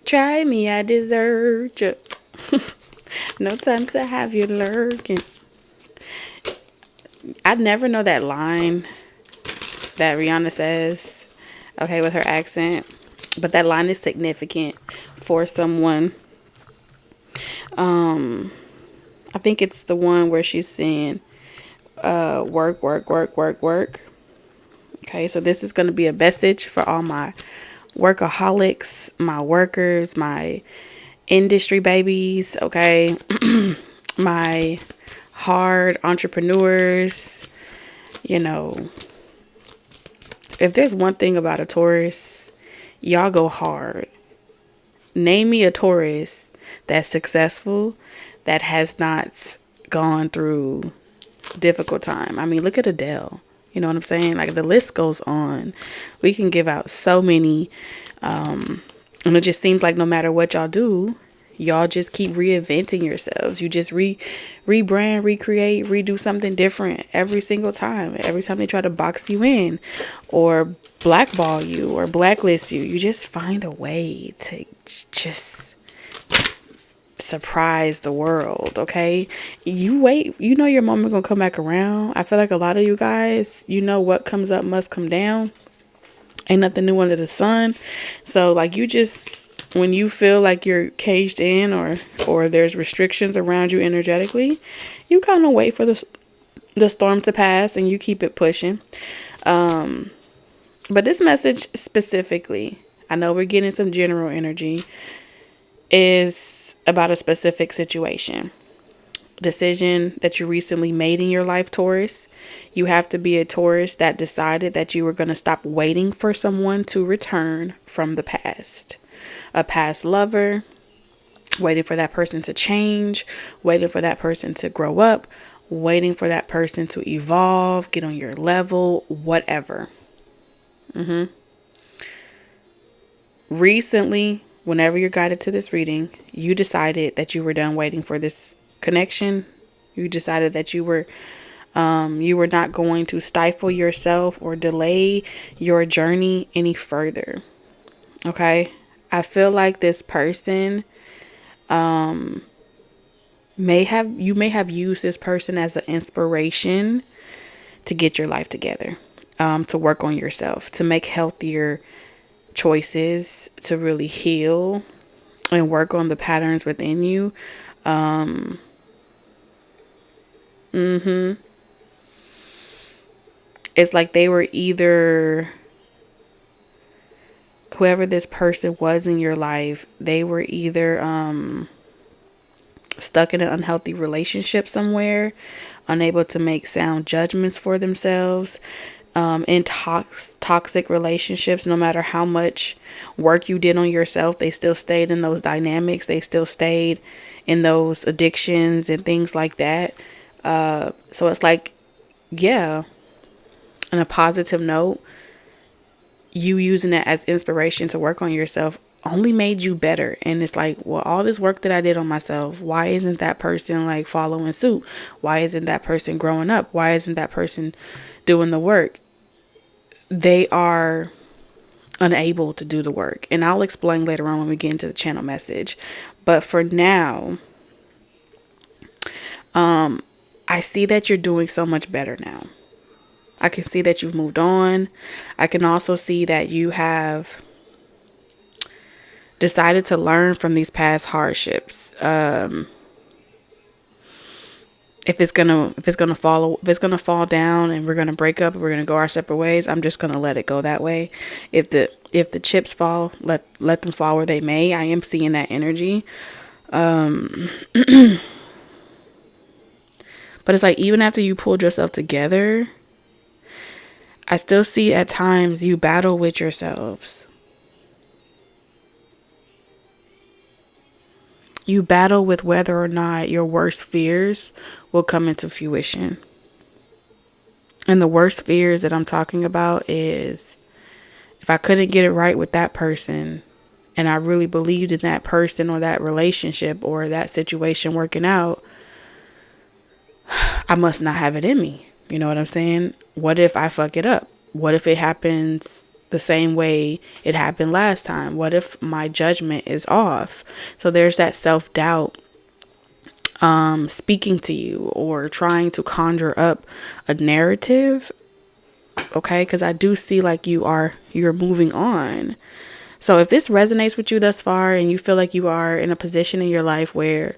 Try me, I deserve you. No time to have you lurking. I never know that line that Rihanna says, okay, with her accent. But that line is significant for someone. I think it's the one where she's saying, work, work, work, work, work. Okay, so this is going to be a message for all my workaholics, my workers, my industry babies, okay? My hard entrepreneurs. You know, if there's one thing about a Taurus, y'all go hard. Name me a Taurus that's successful that has not gone through difficult time. I mean, look at Adele. You know what I'm saying? Like, the list goes on. We can give out so many. And it just seems like no matter what y'all do, y'all just keep reinventing yourselves. You just rebrand, recreate, redo something different every single time. Every time they try to box you in or blackball you or blacklist you, you just find a way to just surprise the world. Okay, you wait, you know your moment gonna come back around. I feel like a lot of you guys, you know what comes up must come down. Ain't nothing new under the sun. So like, you just, when you feel like you're caged in or there's restrictions around you energetically, you kind of wait for the storm to pass and you keep it pushing. But this message specifically, I know we're getting some general energy, is about a specific situation. Decision that you recently made in your life, Taurus. You have to be a Taurus that decided that you were going to stop waiting for someone to return from the past. A past lover, waiting for that person to change, waiting for that person to grow up, waiting for that person to evolve, get on your level, whatever. Recently, whenever you're guided to this reading, you decided that you were done waiting for this connection. You decided that you were not going to stifle yourself or delay your journey any further. Okay, I feel like this person may have used this person as an inspiration to get your life together, to work on yourself, to make healthier choices, to really heal and work on the patterns within you. It's like they were either, whoever this person was in your life, they were either stuck in an unhealthy relationship somewhere, unable to make sound judgments for themselves, in toxic relationships. No matter how much work you did on yourself, they still stayed in those dynamics. They still stayed in those addictions and things like that. So it's like, yeah, on a positive note, you using that as inspiration to work on yourself only made you better. And it's like, well, all this work that I did on myself, why isn't that person like following suit? Why isn't that person growing up? Why isn't that person doing the work? They are unable to do the work. And I'll explain later on when we get into the channel message. But for now, I see that you're doing so much better now. I can see that you've moved on. I can also see that you have decided to learn from these past hardships. If it's gonna fall down and we're gonna break up and we're gonna go our separate ways, I'm just gonna let it go that way. If the chips fall, let them fall where they may. I am seeing that energy. But it's like, even after you pulled yourself together, I still see at times you battle with yourselves. You battle with whether or not your worst fears will come into fruition. And the worst fears that I'm talking about is, if I couldn't get it right with that person and I really believed in that person or that relationship or that situation working out, I must not have it in me. You know what I'm saying? What if I fuck it up? What if it happens the same way it happened last time? What if my judgment is off? So there's that self-doubt speaking to you or trying to conjure up a narrative. Okay, because I do see like you're moving on. So if this resonates with you thus far and you feel like you are in a position in your life where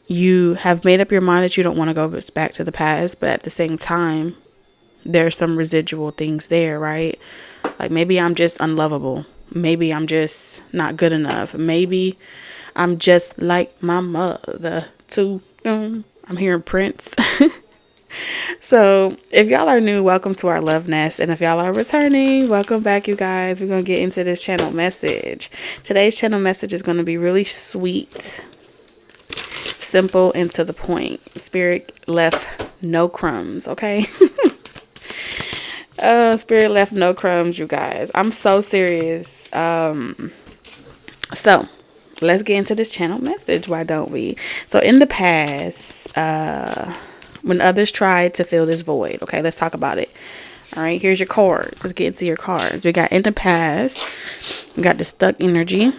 you have made up your mind that you don't want to go back to the past, but at the same time, there's some residual things there, right? Like maybe I'm just unlovable. Maybe I'm just not good enough. Maybe I'm just like my mother too. I'm hearing Prince. So if y'all are new, welcome to our love nest. And if y'all are returning, welcome back, you guys. We're going to get into this channel message. Today's channel message is going to be really sweet, simple, and to the point. Spirit left no crumbs, okay? Spirit left no crumbs, you guys. I'm so serious. So let's get into this channel message. Why don't we? So in the past, when others tried to fill this void, okay, let's talk about it. All right, here's your cards. Let's get into your cards. We got in the past, we got the stuck energy,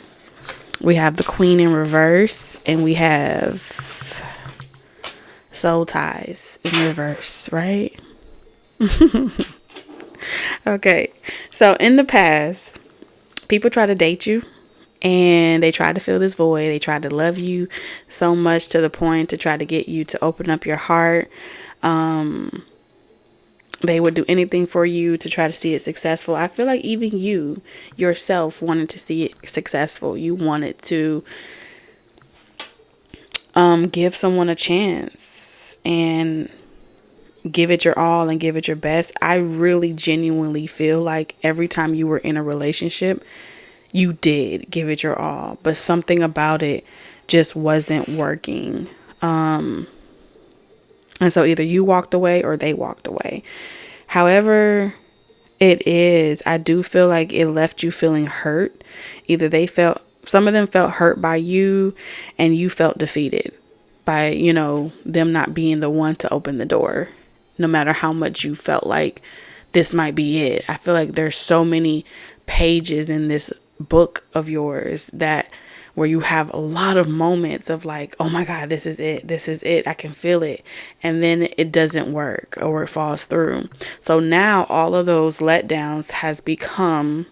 we have the Queen in reverse, and we have soul ties in reverse, right? Okay, so in the past, people try to date you and they tried to fill this void. They tried to love you so much to the point to try to get you to open up your heart. They would do anything for you to try to see it successful. I feel like even you yourself wanted to see it successful. You wanted to give someone a chance and give it your all and give it your best. I really genuinely feel like every time you were in a relationship, you did give it your all, but something about it just wasn't working. And so either you walked away or they walked away. However it is, I do feel like it left you feeling hurt. Either some of them felt hurt by you and you felt defeated by, you know, them not being the one to open the door. No matter how much you felt like this might be it. I feel like there's so many pages in this book of yours where you have a lot of moments of like, oh my God, this is it, I can feel it, and then it doesn't work or it falls through. So now all of those letdowns has become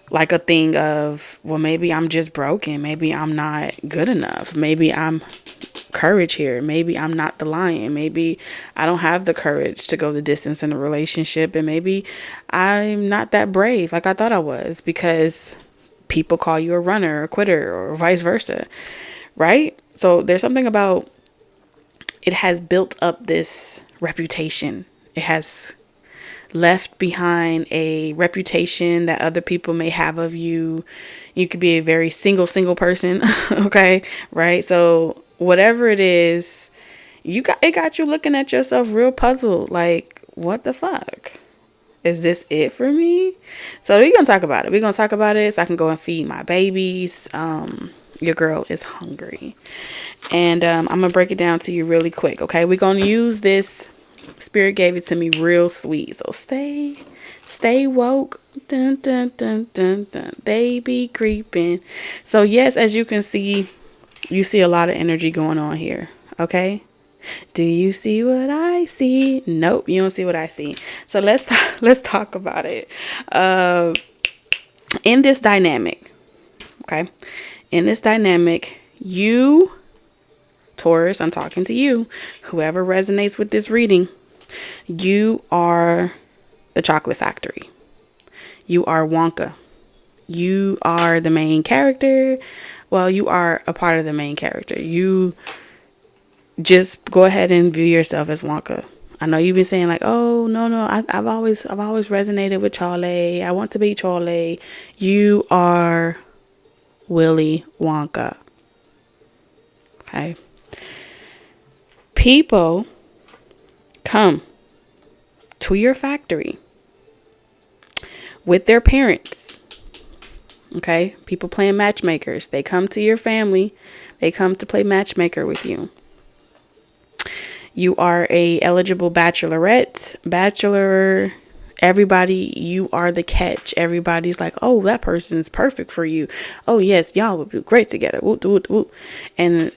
like a thing of, well, maybe I'm just broken, maybe I'm not good enough, maybe I'm courage here, maybe I'm not the lion, maybe I don't have the courage to go the distance in a relationship, and maybe I'm not that brave like I thought I was, because people call you a runner, a quitter, or vice versa, right? So there's something about it has built up this reputation. It has left behind a reputation that other people may have of you. You could be a very single person, okay, right? So whatever it is, it got you looking at yourself real puzzled, like, what the fuck? Is this it for me? So we're going to talk about it. We're going to talk about it so I can go and feed my babies. Your girl is hungry. And I'm going to break it down to you really quick, okay? We're going to use this. Spirit gave it to me real sweet. So stay woke. Dun, dun, dun, dun, dun. They be creeping. So yes, as you can see, you see a lot of energy going on here, okay? Do you see what I see? Nope, you don't see what I see. So let's talk about it. In this dynamic, okay? In this dynamic, you, Taurus, I'm talking to you, whoever resonates with this reading, you are the chocolate factory. You are Wonka. You are the main character. Well, you are a part of the main character. You just go ahead and view yourself as Wonka. I know you've been saying like, oh, no, I've always resonated with Charlie. I want to be Charlie. You are Willy Wonka. Okay. People come to your factory with their parents. Okay. People playing matchmakers. They come to your family. They come to play matchmaker with you. You are a eligible bachelorette, bachelor, Everybody, you are the catch. Everybody's like, oh, that person's perfect for you. Oh, yes, y'all would be great together. Woo, woo, woo. And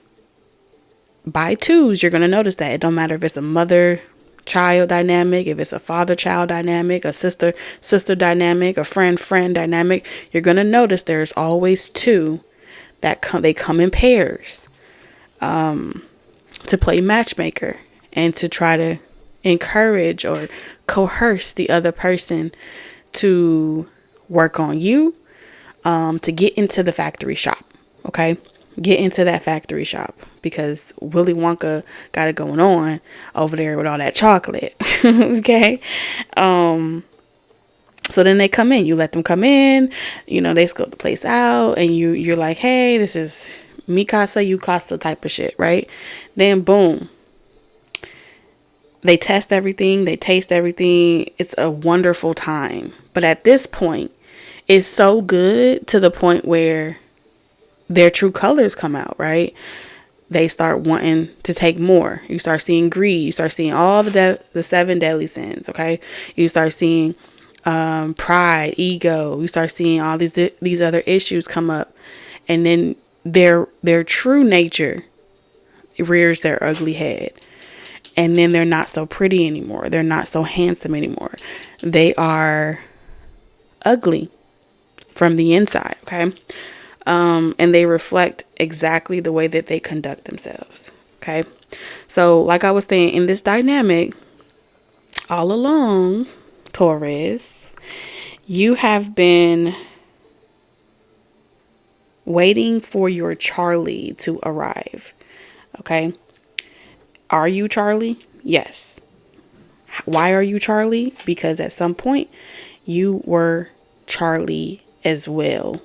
by twos, you're going to notice that. It don't matter if it's a mother-child dynamic, if it's a father-child dynamic, a sister-sister dynamic, a friend-friend dynamic. You're going to notice there's always two that they come in pairs to play matchmaker and to try to encourage or coerce the other person to work on you, to get into the factory shop. Okay, get into that factory shop, because Willy Wonka got it going on over there with all that chocolate. Okay, so then they come in. You let them come in. You know, they scope the place out, and you're like, hey, this is mi casa, you casa type of shit, right? Then boom, they test everything, they taste everything. It's a wonderful time. But at this point, it's so good to the point where their true colors come out, right? They start wanting to take more. You start seeing greed. You start seeing all the 7 deadly sins, okay? You start seeing pride, ego. You start seeing all these other issues come up. And then their true nature rears their ugly head. And then they're not so pretty anymore. They're not so handsome anymore. They are ugly from the inside, okay? And they reflect exactly the way that they conduct themselves, okay? So, like I was saying, in this dynamic, all along, Taurus, you have been waiting for your Charlie to arrive, okay? Are you Charlie? Yes. Why are you Charlie? Because at some point you were Charlie as well.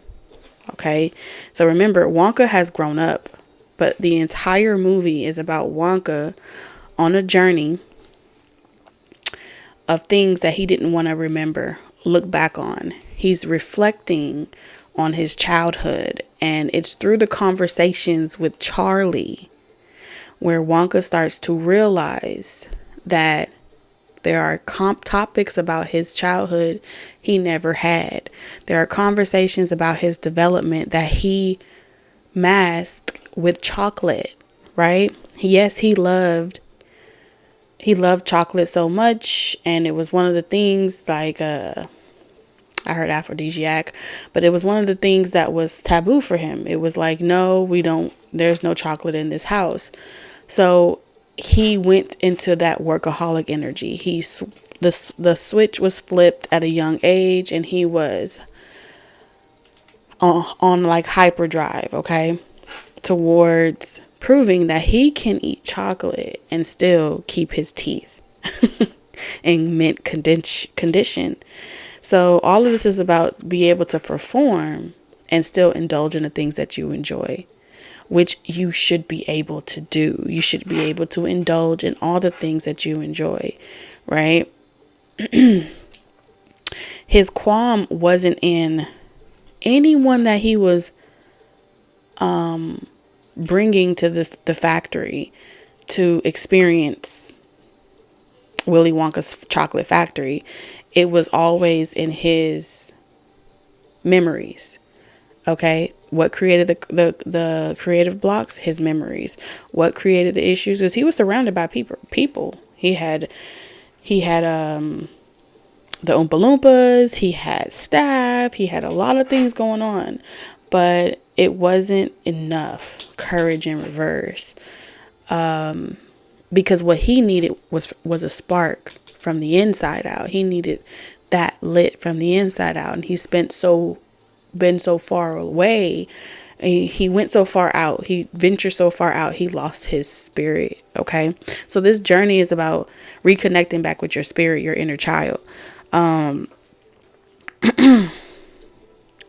Okay. So remember, Wonka has grown up, but the entire movie is about Wonka on a journey of things that he didn't want to remember, look back on. He's reflecting on his childhood, and it's through the conversations with Charlie where Wonka starts to realize that there are topics about his childhood he never had. There are conversations about his development that he masked with chocolate, right? Yes, he loved chocolate so much, and it was one of the things, like I heard aphrodisiac, but it was one of the things that was taboo for him. It was like, no, there's no chocolate in this house. So he went into that workaholic energy. The switch was flipped at a young age, and he was on like hyperdrive, okay, towards proving that he can eat chocolate and still keep his teeth in mint condition. So all of this is about be able to perform and still indulge in the things that you enjoy, which you should be able to do. You should be able to indulge in all the things that you enjoy, right? His qualm wasn't in anyone that he was bringing to the factory to experience Willy Wonka's chocolate factory. It was always in his memories. Okay, what created the creative blocks? His memories. What created the issues? Because he was surrounded by people. He had the Oompa Loompas. He had staff. He had a lot of things going on, but it wasn't enough courage in reverse. Because what he needed was a spark from the inside out. He needed that lit from the inside out, and he's been so far away. He went so far out. He ventured so far out. He lost his spirit. Okay, so this journey is about reconnecting back with your spirit, your inner child.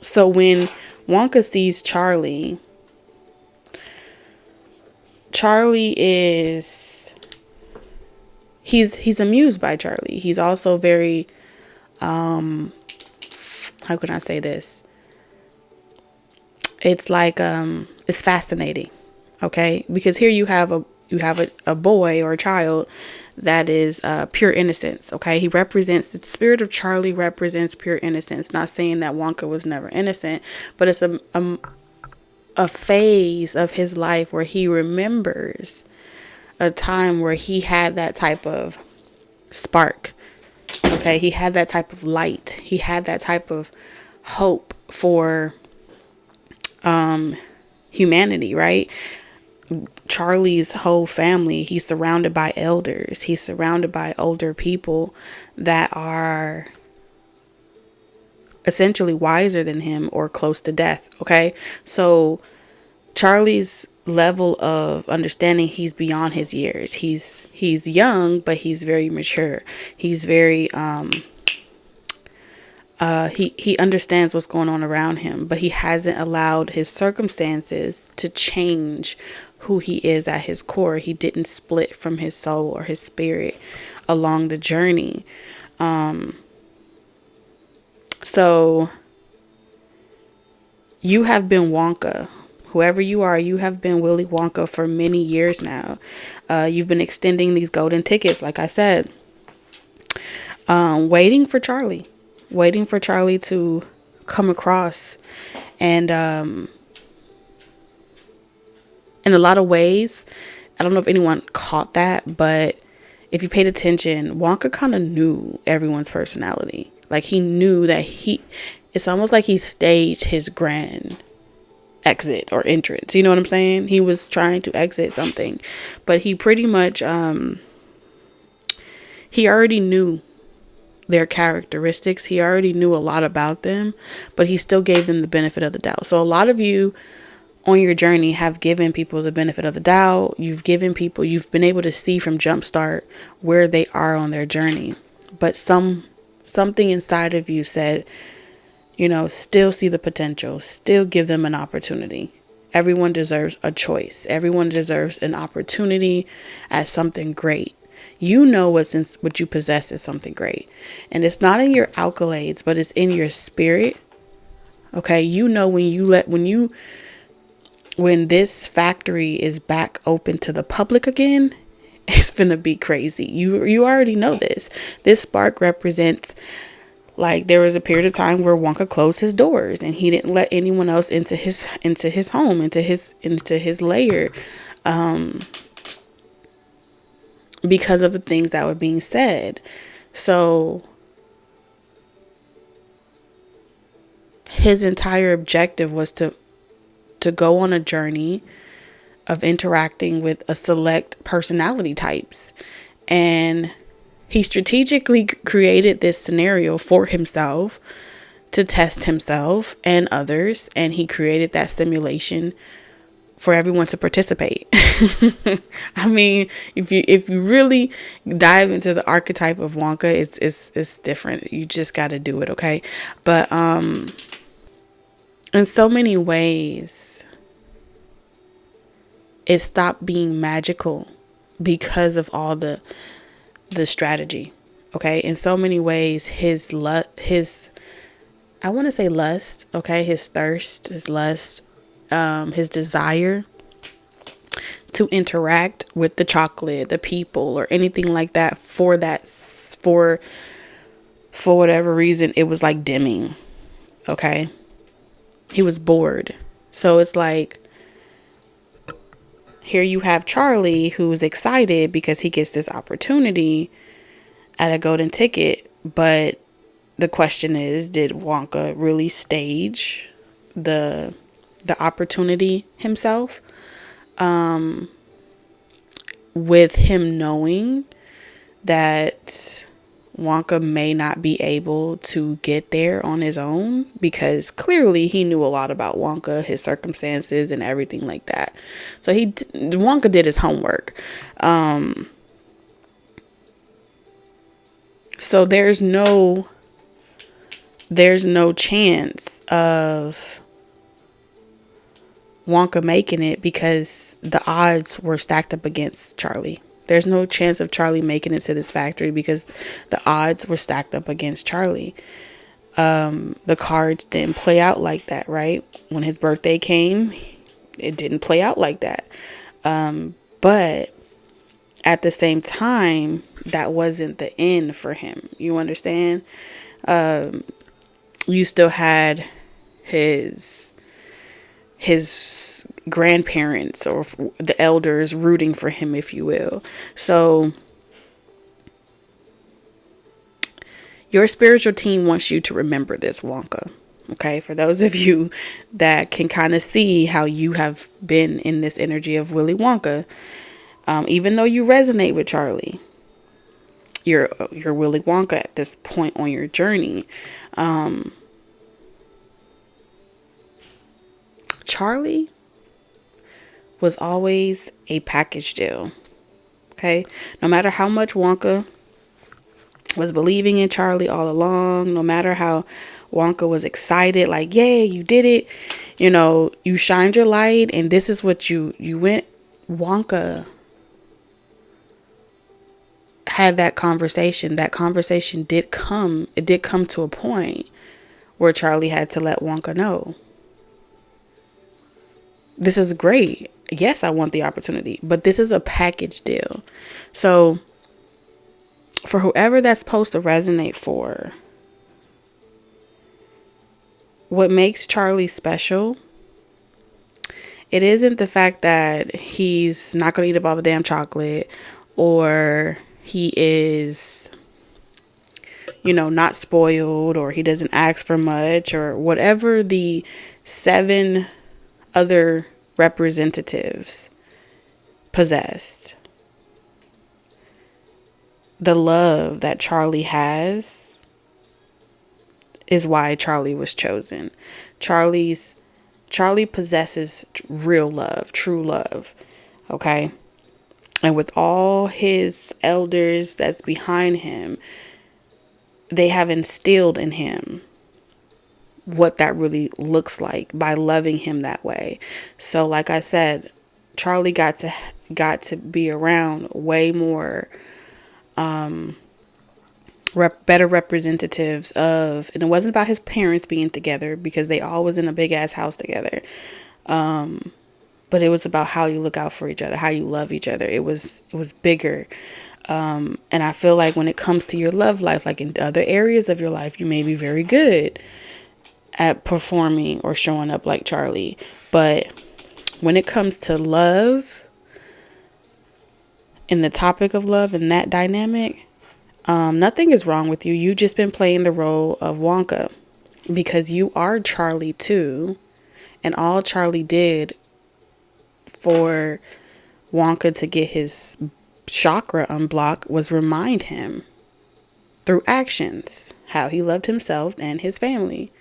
So when Wonka sees Charlie is he's amused by Charlie. He's also very how can I say this? It's like it's fascinating, okay? Because here you have a boy or a child that is pure innocence. Okay, he represents, the spirit of Charlie represents pure innocence. Not saying that Wonka was never innocent, but it's a phase of his life where he remembers a time where he had that type of spark. Okay, he had that type of light. He had that type of hope for humanity, right? Charlie's whole family, he's surrounded by elders. He's surrounded by older people that are essentially wiser than him or close to death. Okay, so Charlie's level of understanding, he's beyond his years. He's young, but he's very mature. He's very he understands what's going on around him, but he hasn't allowed his circumstances to change who he is at his core. He didn't split from his soul or his spirit along the journey. So you have been Wonka. Whoever you are, you have been Willy Wonka for many years now. You've been extending these golden tickets, like I said, waiting for Charlie to come across. And in a lot of ways, I don't know if anyone caught that, but if you paid attention, Wonka kind of knew everyone's personality. Like, he knew that it's almost like he staged his grand exit or entrance. You know what I'm saying? He was trying to exit something, but he pretty much, he already knew their characteristics. He already knew a lot about them, but he still gave them the benefit of the doubt. So a lot of you on your journey have given people the benefit of the doubt. You've been able to see from Jumpstart where they are on their journey, but something inside of you said, still see the potential, still give them an opportunity. Everyone deserves a choice. Everyone deserves an opportunity at something great. What you possess is something great. And it's not in your accolades, but it's in your spirit. Okay. When this factory is back open to the public again, it's gonna be crazy. You already know this. This spark represents, like, there was a period of time where Wonka closed his doors and he didn't let anyone else into his home, into his lair, because of the things that were being said. So his entire objective was to go on a journey of interacting with a select personality types. And he strategically created this scenario for himself to test himself and others. And he created that simulation for everyone to participate. I mean, if you really dive into the archetype of Wonka, it's different. You just got to do it. Okay. But, in so many ways, it stopped being magical because of all the strategy. Okay. In so many ways, his I want to say lust. Okay. His thirst, his lust, his desire to interact with the chocolate, the people, or anything like that, for whatever reason, it was like dimming. Okay. He was bored. So it's like, here you have Charlie, who's excited because he gets this opportunity at a golden ticket. But the question is, did Wonka really stage the opportunity himself? With him knowing that Wonka may not be able to get there on his own, because clearly he knew a lot about Wonka, his circumstances and everything like that. So Wonka did his homework. So there's no chance of Wonka making it, because the odds were stacked up against Charlie. There's no chance of Charlie making it to this factory because the odds were stacked up against Charlie. The cards didn't play out like that, right? When his birthday came, it didn't play out like that. But at the same time, that wasn't the end for him. You understand? You still had his grandparents or the elders rooting for him, if you will. So your spiritual team wants you to remember this, Wonka. Okay, for those of you that can kind of see how you have been in this energy of Willy Wonka, even though you resonate with Charlie, you're Willy Wonka at this point on your journey. Charlie was always a package deal. Okay, no matter how much Wonka was believing in Charlie all along, no matter how Wonka was excited, like, yay, you did it, you know, you shined your light and this is what you went. Wonka had that conversation. That conversation did come to a point where Charlie had to let Wonka know, this is great. Yes, I want the opportunity, but this is a package deal. So for whoever that's supposed to resonate for, what makes Charlie special, it isn't the fact that he's not going to eat up all the damn chocolate, or he is, you know, not spoiled, or he doesn't ask for much, or whatever the 7 other representatives possessed. The love that Charlie has is why Charlie was chosen. Charlie possesses real love, true love. Okay? And with all his elders that's behind him, they have instilled in him what that really looks like by loving him that way. So like I said, Charlie got to be around way more better representatives of, and it wasn't about his parents being together because they all was in a big ass house together, but it was about how you look out for each other, how you love each other. It was bigger. And I feel like when it comes to your love life, like in other areas of your life, you may be very good at performing or showing up like Charlie, but when it comes to love and the topic of love and that dynamic, nothing is wrong with you. You just been playing the role of Wonka because you are Charlie too. And all Charlie did for Wonka to get his chakra unblocked was remind him through actions how he loved himself and his family.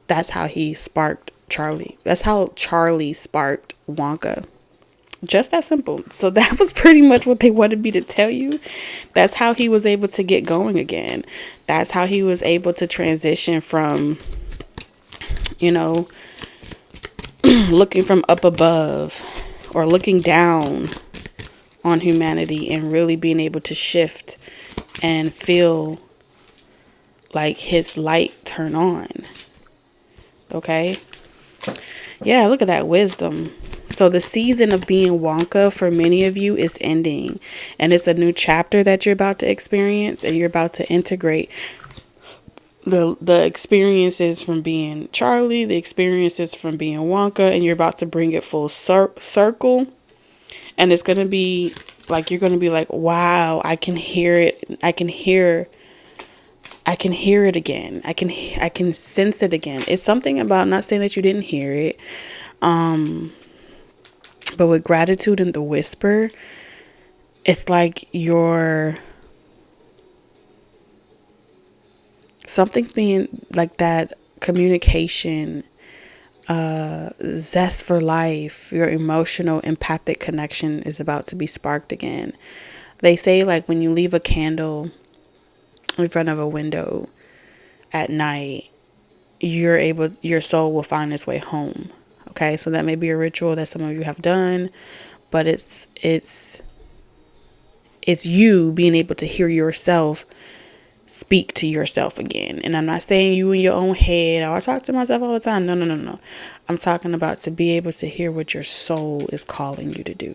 That's how he sparked Charlie. That's how Charlie sparked Wonka. Just that simple. So that was pretty much what they wanted me to tell you. That's how he was able to get going again. That's how he was able to transition from, you know, looking from up above or looking down on humanity and really being able to shift and feel like his light turn on. Okay? Yeah, look at that wisdom. So the season of being Wonka for many of you is ending, and it's a new chapter that you're about to experience, and you're about to integrate the experiences from being Charlie, the experiences from being Wonka, and you're about to bring it full circle. And it's going to be like, you're going to be like, wow, I can hear it. I can hear it again. I can sense it again. It's something about, not saying that you didn't hear it, but with gratitude and the whisper, it's like something's being like that communication, zest for life, your emotional empathic connection is about to be sparked again. They say, like, when you leave a candle in front of a window at night, your soul will find its way home. Okay, so that may be a ritual that some of you have done, but it's you being able to hear yourself speak to yourself again. And I'm not saying you in your own head, oh, I talk to myself all the time. No. I'm talking about to be able to hear what your soul is calling you to do.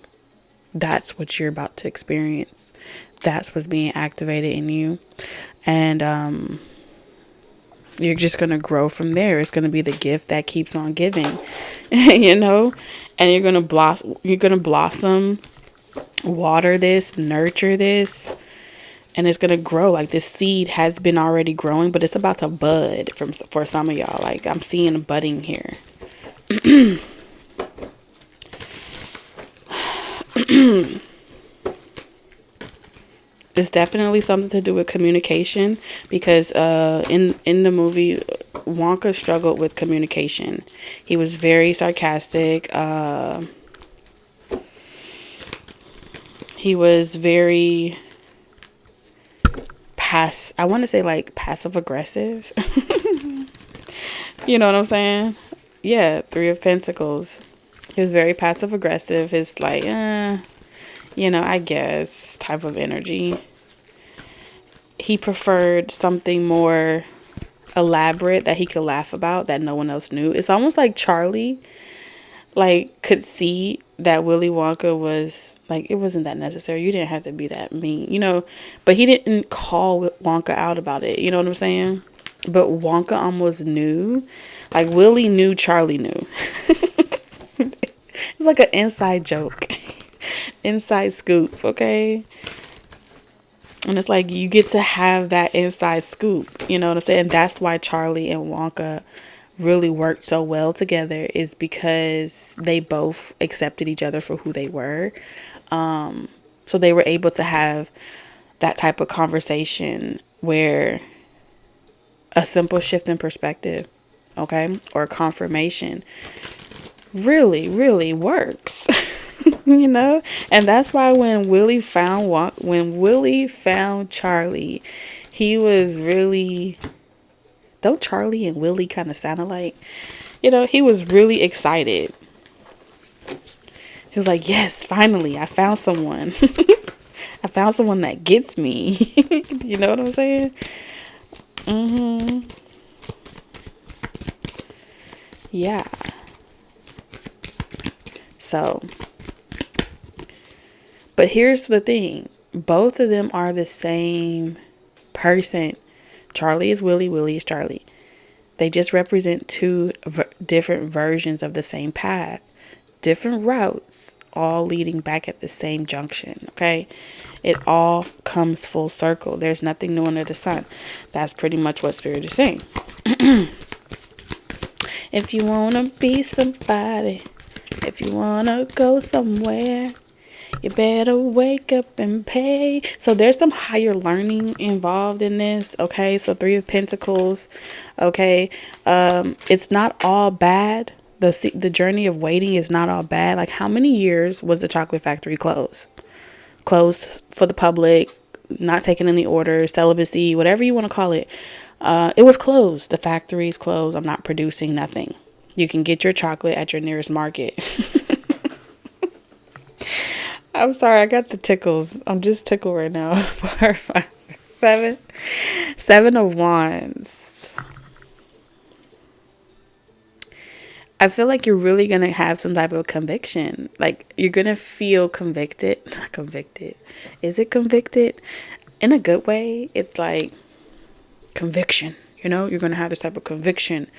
that's what you're about to experience. That's what's being activated in you. And you're just going to grow from there. It's going to be the gift that keeps on giving, you know, and you're going to blossom, water this, nurture this, and it's going to grow. Like, this seed has been already growing, but it's about to bud for some of y'all. Like, I'm seeing a budding here. It's definitely something to do with communication, because in the movie, Wonka struggled with communication. He was very sarcastic. He was very I want to say like passive aggressive. You know what I'm saying? Yeah, Three of Pentacles. He was very passive aggressive. It's like, I guess type of energy. He preferred something more elaborate that he could laugh about, that no one else knew. It's almost like Charlie, like, could see that Willy Wonka was, like, it wasn't that necessary. You didn't have to be that mean, but he didn't call Wonka out about it. You know what I'm saying? But Wonka almost knew. Like, Willy knew Charlie knew. It's like an inside joke. Inside scoop, okay? And it's like, you get to have that inside scoop. You know what I'm saying? That's why Charlie and Wonka really worked so well together, is because they both accepted each other for who they were. So they were able to have that type of conversation where a simple shift in perspective, okay, or confirmation really, really works. And that's why when Willie found Charlie, he was really, don't Charlie and Willie kind of sound alike? He was really excited. He was like, yes, finally, I found someone. I found someone that gets me. You know what I'm saying? Yeah. So, but here's the thing. Both of them are the same person. Charlie is Willie. Willie is Charlie. They just represent two different versions of the same path. Different routes, all leading back at the same junction, okay? It all comes full circle. There's nothing new under the sun. That's pretty much what Spirit is saying. If you want to be somebody, if you want to go somewhere, you better wake up and pay. So there's some higher learning involved in this, okay? So Three of Pentacles, okay? It's not all bad. The journey of waiting is not all bad. Like, how many years was the chocolate factory closed? Closed for the public, not taking any orders, celibacy, whatever you want to call it. It was closed. The factory is closed. I'm not producing nothing. You can get your chocolate at your nearest market. I'm sorry, I got the tickles. I'm just tickled right now. 4, 5, 7. 7 of Wands. I feel like you're really going to have some type of conviction. Like, you're going to feel convicted. Not convicted. Is it convicted? In a good way. It's like conviction. You're going to have this type of conviction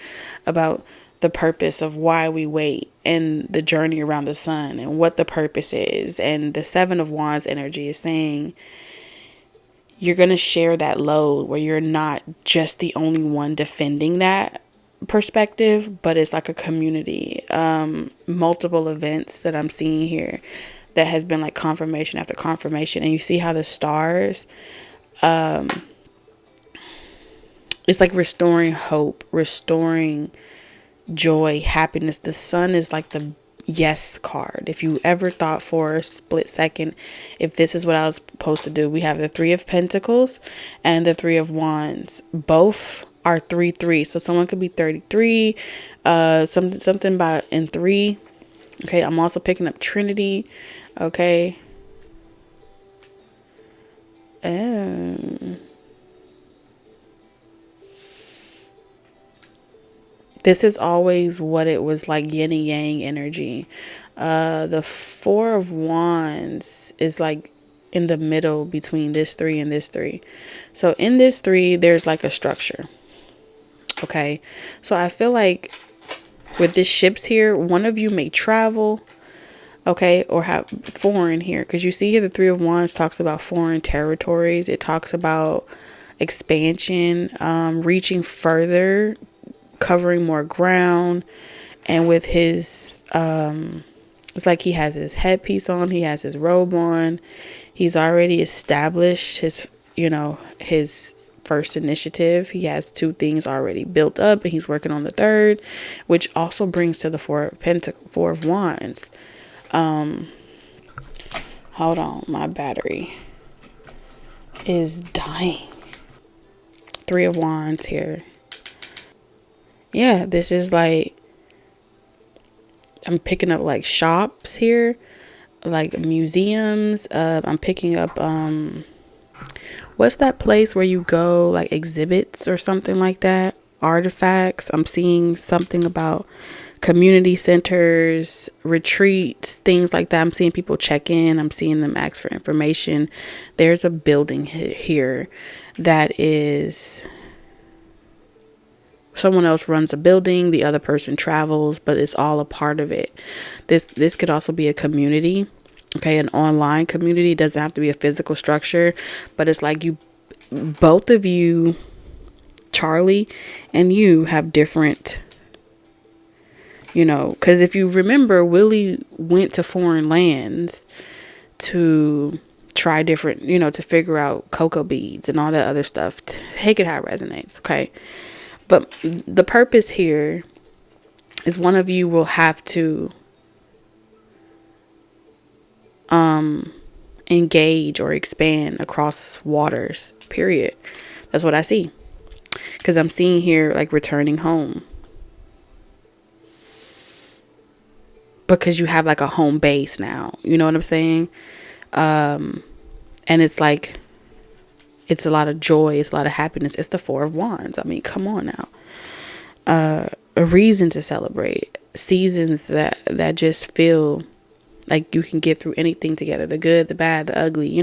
about the purpose of why we wait, and the journey around the sun, and what the purpose is. And the 7 of Wands energy is saying you're going to share that load, where you're not just the only one defending that perspective, but it's like a community. Multiple events that I'm seeing here that has been like confirmation after confirmation. And you see how the stars, it's like restoring hope, restoring joy, happiness. The sun is like the yes card. If you ever thought for a split second, if this is what I was supposed to do, we have the 3 of Pentacles and the 3 of Wands. Both are 3-3. So someone could be 33, something about in 3. Okay, I'm also picking up Trinity. Okay. This is always what it was like, yin and yang energy. The Four of Wands is like in the middle between this three and this three. So in this three, there's like a structure. Okay. So I feel like with this ships here, one of you may travel, okay, or have foreign here. Because you see here the Three of Wands talks about foreign territories. It talks about expansion, reaching further, covering more ground. And with his, it's like he has his headpiece on, he has his robe on. He's already established his, his first initiative. He has 2 things already built up, and he's working on the third, which also brings to the Four of Wands. Hold on, my battery is dying. Three of Wands here. Yeah, this is like, I'm picking up like shops here, like museums. I'm picking up, what's that place where you go, like exhibits or something like that? Artifacts. I'm seeing something about community centers, retreats, things like that. I'm seeing people check in. I'm seeing them ask for information. There's a building here that is, someone else runs a building, the other person travels, but it's all a part of it. This could also be a community, okay, an online community. It doesn't have to be a physical structure, but it's like both of you, Charlie and you, have different, because if you remember, Willie went to foreign lands to try different, to figure out cocoa beads and all that other stuff. Take it how it resonates, okay? But the purpose here is one of you will have to engage or expand across waters, period. That's what I see. Because I'm seeing here like returning home. Because you have like a home base now. You know what I'm saying? And it's like, it's a lot of joy. It's a lot of happiness. It's the Four of Wands. I mean, come on now. A reason to celebrate. Seasons that just feel like you can get through anything together. The good, the bad, the ugly,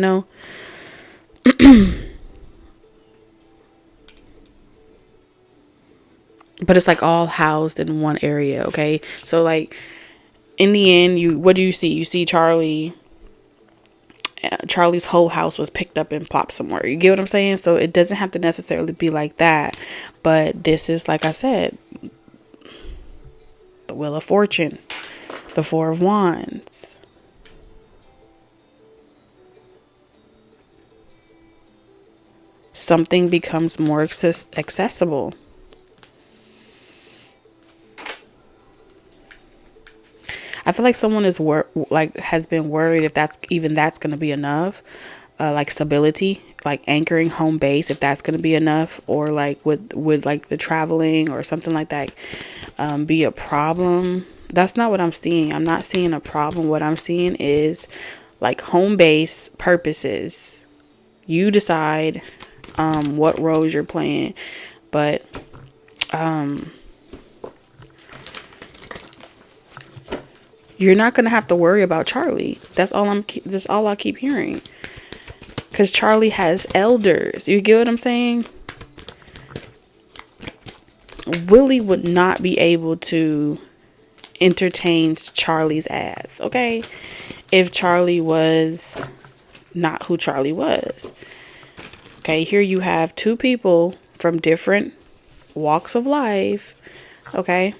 But it's like all housed in one area, okay? So like, in the end, what do you see? You see Charlie's whole house was picked up and plopped somewhere. You get what I'm saying? So it doesn't have to necessarily be like that. But this is, like I said, the Wheel of Fortune, the Four of Wands. Something becomes more accessible. I feel like someone is has been worried if that's going to be enough, like stability, like anchoring home base, if that's going to be enough, or like would like the traveling or something like that be a problem. That's not what I'm seeing. I'm not seeing a problem. What I'm seeing is like home base purposes. You decide what roles you're playing, but you're not gonna have to worry about Charlie. That's all I keep hearing. Because Charlie has elders. You get what I'm saying? Willie would not be able to entertain Charlie's ass, okay? If Charlie was not who Charlie was. Okay, here you have 2 people from different walks of life, okay?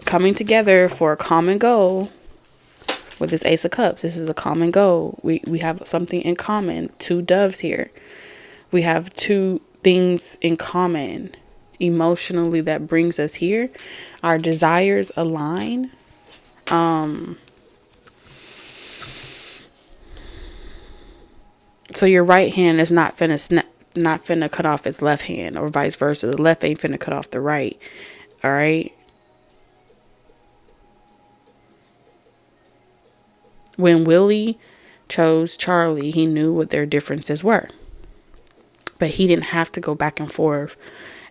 Coming together for a common goal. With this Ace of Cups, this is a common goal. We have something in common. 2 doves here. We have 2 things in common emotionally that brings us here. Our desires align. So your right hand is not finna cut off its left hand, or vice versa. The left ain't finna cut off the right. All right. When Willie chose Charlie, he knew what their differences were. But he didn't have to go back and forth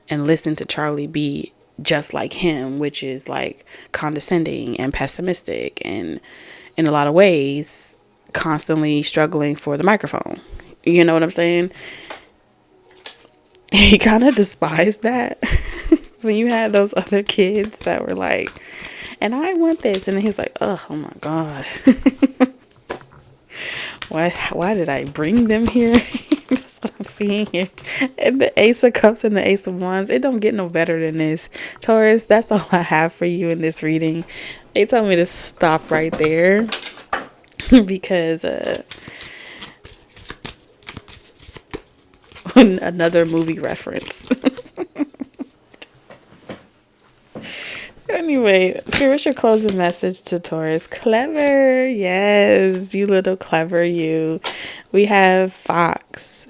and listen to Charlie be just like him, which is like condescending and pessimistic and in a lot of ways constantly struggling for the microphone. You know what I'm saying? He kind of despised that. So when you had those other kids that were like, and I want this, and he's like, oh my God. Why did I bring them here? That's what I'm seeing here. And the Ace of Cups and the Ace of Wands, it don't get no better than this. Taurus, that's all I have for you in this reading. They told me to stop right there because another movie reference. Anyway, so what's your closing message to Taurus? Clever. Yes, you little clever you. We have Fox.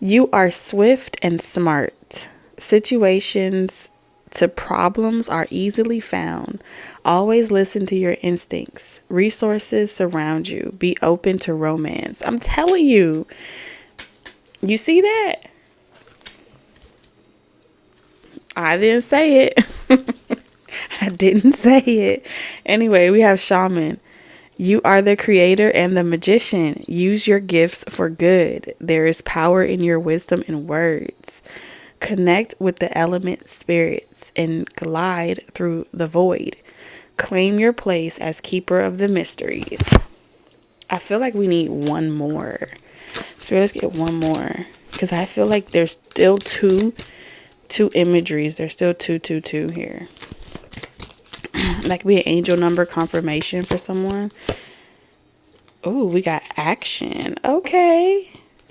You are swift and smart. Situations to problems are easily found. Always listen to your instincts. Resources surround you. Be open to romance. I'm telling you. You see that? I didn't say it. I didn't say it. Anyway, we have Shaman. You are the creator and the magician. Use your gifts for good. There is power in your wisdom and words. Connect with the element spirits and glide through the void. Claim your place as keeper of the mysteries. I feel like we need one more. So let's get one more. Because I feel like there's still two imageries. There's still two here. That could be an angel number confirmation for someone. Oh, we got action. Okay.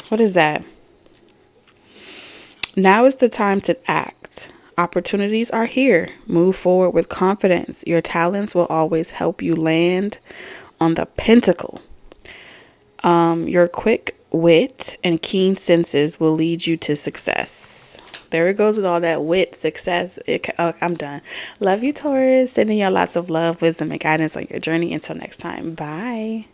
What is that? Now is the time to act. Opportunities are here. Move forward with confidence. Your talents will always help you land on the pinnacle. Your quick wit and keen senses will lead you to success. There it goes with all that wit, success. I'm done. Love you, Taurus. Sending you lots of love, wisdom, and guidance on your journey. Until next time. Bye.